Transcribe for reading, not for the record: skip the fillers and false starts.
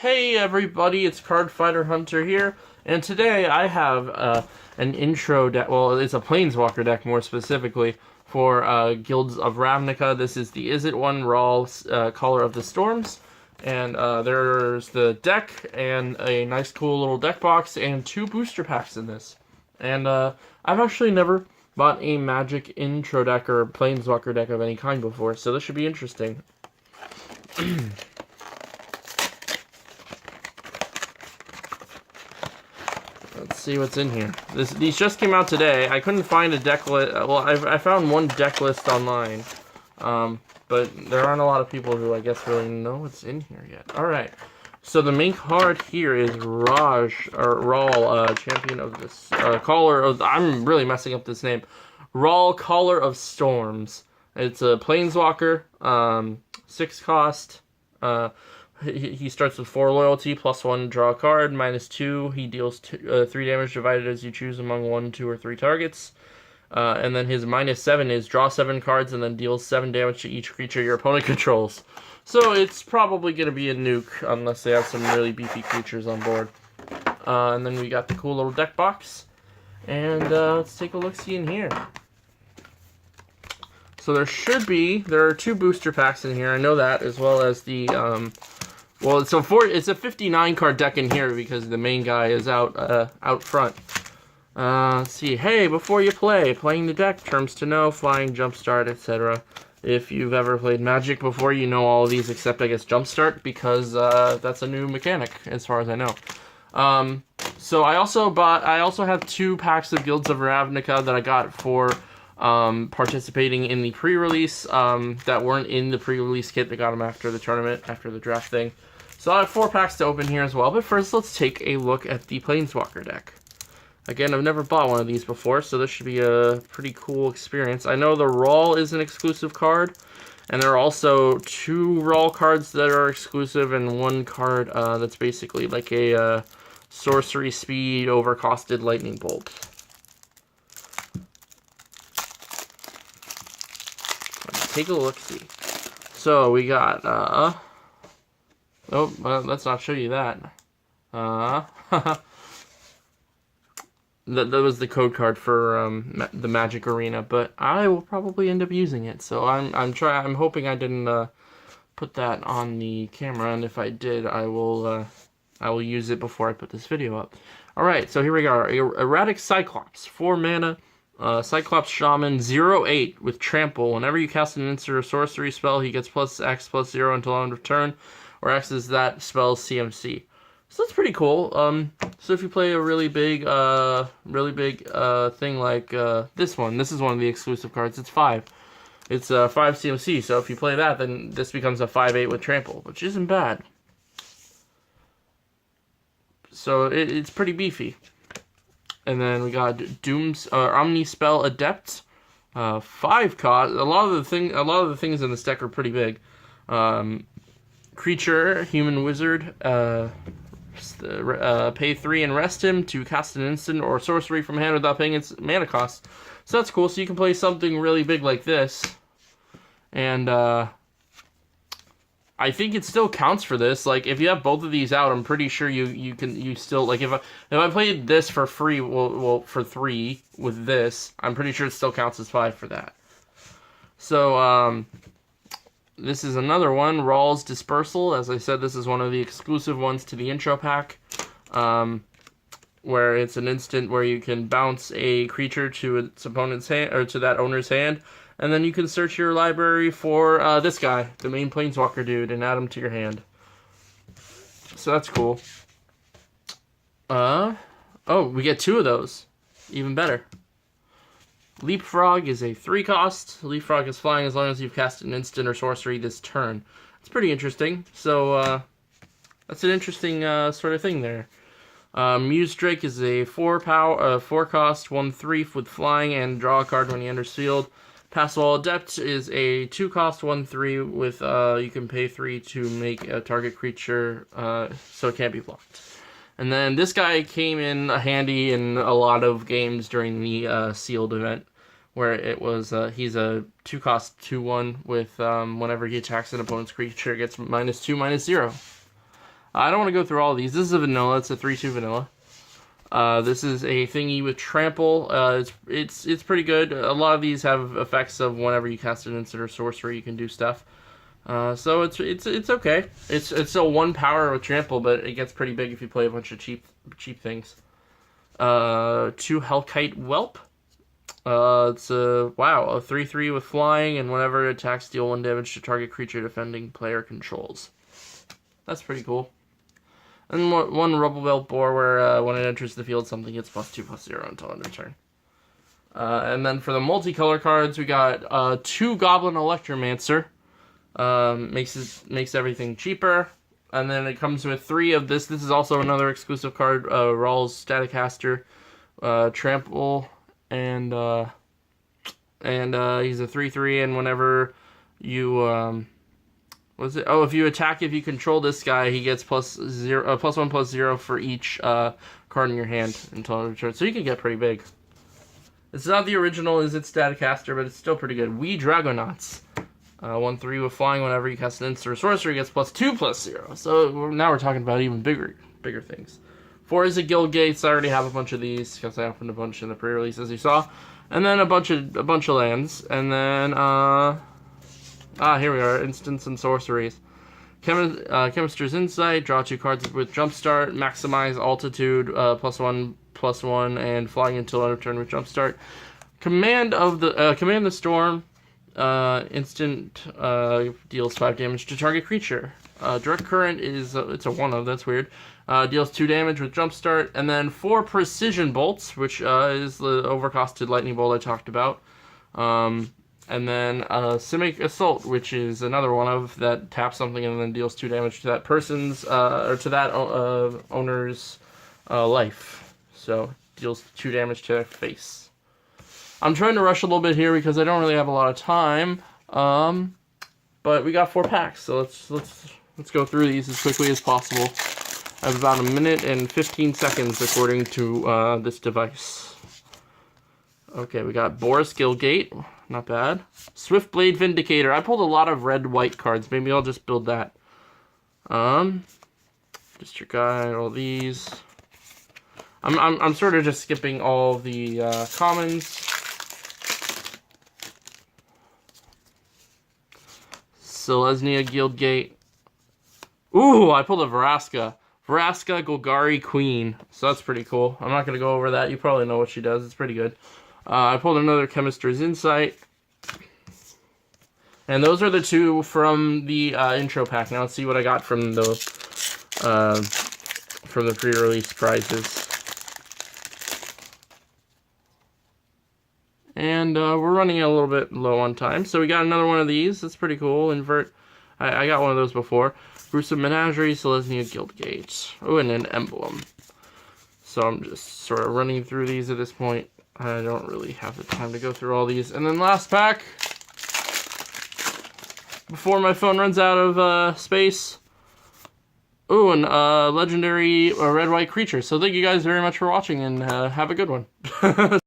Hey everybody, it's Card Fighter Hunter here, and today I have an intro deck, well, it's a Planeswalker deck more specifically, for Guilds of Ravnica. This is the Izzet one, Raw Caller of the Storms, and there's the deck, and a nice cool little deck box, and 2 booster packs in this. And I've actually never bought a Magic intro deck or Planeswalker deck of any kind before, so this should be interesting. Let's see what's in here. These just came out today. I couldn't find a deck list. Well, I found one deck list online, but there aren't a lot of people who I guess really know what's in here yet. All right. So the main card here is Rawl, champion of this Caller of. I'm really messing up this name. Rawl, Caller of Storms. It's a Planeswalker, 6 cost. He starts with 4 loyalty, +1, draw a card, -2. He deals 3 damage divided as you choose among 1, 2, or 3 targets. And then his -7 is draw 7 cards and then deals 7 damage to each creature your opponent controls. So it's probably going to be a nuke unless they have some really beefy creatures on board. And then we got the cool little deck box. And let's take a look-see in here. So there are 2 booster packs in here, I know that, as well as the, well, it's a 59 card deck in here because the main guy is out front. Let's see, hey, before you playing the deck, terms to know, flying, jumpstart, etc. If you've ever played Magic before, you know all of these except, I guess, jumpstart, because that's a new mechanic, as far as I know. So I also have 2 packs of Guilds of Ravnica that I got for participating in the pre-release that weren't in the pre-release kit. They got them after the tournament, after the draft thing. So I have 4 packs to open here as well, but first let's take a look at the Planeswalker deck. Again, I've never bought one of these before, so this should be a pretty cool experience. I know the Rawl is an exclusive card, and there are also 2 Rawl cards that are exclusive, and 1 card that's basically like a sorcery speed overcosted lightning bolt. Take a look-see. So we got, oh, well, let's not show you that. That was the code card for the Magic Arena, but I will probably end up using it. So I'm hoping I didn't put that on the camera, and if I did, I will use it before I put this video up. All right, so here we go. Erratic Cyclops, 4 mana. Cyclops Shaman, 0/8 with Trample. Whenever you cast an instant or sorcery spell, he gets +X/+0 until end of turn, or X is that spell's CMC. So that's pretty cool. So if you play a really big thing like this one, this is one of the exclusive cards. It's 5. It's 5 CMC. So if you play that, then this becomes a 5/8 with Trample, which isn't bad. So it's pretty beefy. And then we got Omnispell Adept, 5 cost. A lot of the things in this deck are pretty big. Creature, human wizard, pay 3 and rest him to cast an instant or sorcery from hand without paying its mana cost. So that's cool. So you can play something really big like this, and I think it still counts for this. Like, if you have both of these out, I'm pretty sure you still, like, if I played this for free, well for 3 with this, I'm pretty sure it still counts as 5 for that. So this is another one, Rawl's Dispersal. As I said, this is one of the exclusive ones to the intro pack, where it's an instant where you can bounce a creature to its opponent's hand, or to that owner's hand. And then you can search your library for this guy, the main Planeswalker dude, and add him to your hand. So that's cool. Oh, we get 2 of those. Even better. Leapfrog is a 3 cost. Leapfrog is flying as long as you've cast an instant or sorcery this turn. It's pretty interesting. So that's an interesting sort of thing there. Muse Drake is a 4 cost, 1/3 with flying, and draw a card when he enters field. Passwall Adept is a 2 cost, 1/3 with you can pay 3 to make a target creature so it can't be blocked. And then this guy came in handy in a lot of games during the sealed event, where it was he's a 2 cost, 2/1 with whenever he attacks an opponent's creature, it gets -2/-0. I don't want to go through all of these. This is a vanilla. It's a 3/2 vanilla. This is a thingy with trample. It's pretty good. A lot of these have effects of whenever you cast an instant or sorcery, you can do stuff. So it's okay. It's still 1 power with trample, but it gets pretty big if you play a bunch of cheap things. 2 Hellkite Whelp. It's a 3/3 with flying, and whenever it attacks, deal 1 damage to target creature defending player controls. That's pretty cool. And 1 Rubble Belt Boar, where when it enters the field, something gets +2/+0 until end of turn. And then for the multicolor cards, we got 2 Goblin Electromancer. Makes everything cheaper. And then it comes with 3 of this. This is also another exclusive card. Rawls Staticaster, Trample, and he's a 3/3. And whenever you if you attack, if you control this guy, he gets +1/+0 for each card in your hand until end of turn. So you can get pretty big. It's not the original Izzet Staticaster, but it's still pretty good. We Dragonauts. 1/3 with flying. Whenever you cast an instant or sorcery, gets +2/+0. So now we're talking about even bigger things. 4 is a Guild Gates. I already have a bunch of these because I opened a bunch in the pre-release, as you saw, and then a bunch of lands, and then here we are, instants and sorceries. Chemist's Insight. Draw 2 cards with Jumpstart. Maximize Altitude. +1/+1, and flying until end of turn with Jumpstart. Command the Storm. Instant deals 5 damage to target creature. Direct Current is it's a 1/of. That's weird. Deals 2 damage with Jumpstart, and then 4 Precision Bolts, which is the overcosted Lightning Bolt I talked about. And then Simic Assault, which is another 1/of that taps something and then deals 2 damage to that person's or to that owner's life. So deals 2 damage to their face. I'm trying to rush a little bit here because I don't really have a lot of time. But we got 4 packs, so let's go through these as quickly as possible. I have about 1 minute and 15 seconds according to this device. Okay, we got Boris Guildgate, not bad. Swiftblade Vindicator. I pulled a lot of red-white cards. Maybe I'll just build that. District Guide, all these. I'm sort of just skipping all the commons. Selesnya Guildgate. Ooh, I pulled a Vraska. Vraska Golgari Queen. So that's pretty cool. I'm not going to go over that. You probably know what she does. It's pretty good. I pulled another Chemist's Insight. And those are the 2 from the intro pack. Now let's see what I got from those from the pre-release prizes. And we're running a little bit low on time. So we got another one of these. That's pretty cool. Invert. I got one of those before. Gruesome Menagerie, Selesnya Guildgate. Oh, and an emblem. So I'm just sort of running through these at this point. I don't really have the time to go through all these. And then last pack, before my phone runs out of space. Ooh, and legendary red-white creature. So thank you guys very much for watching, and have a good one.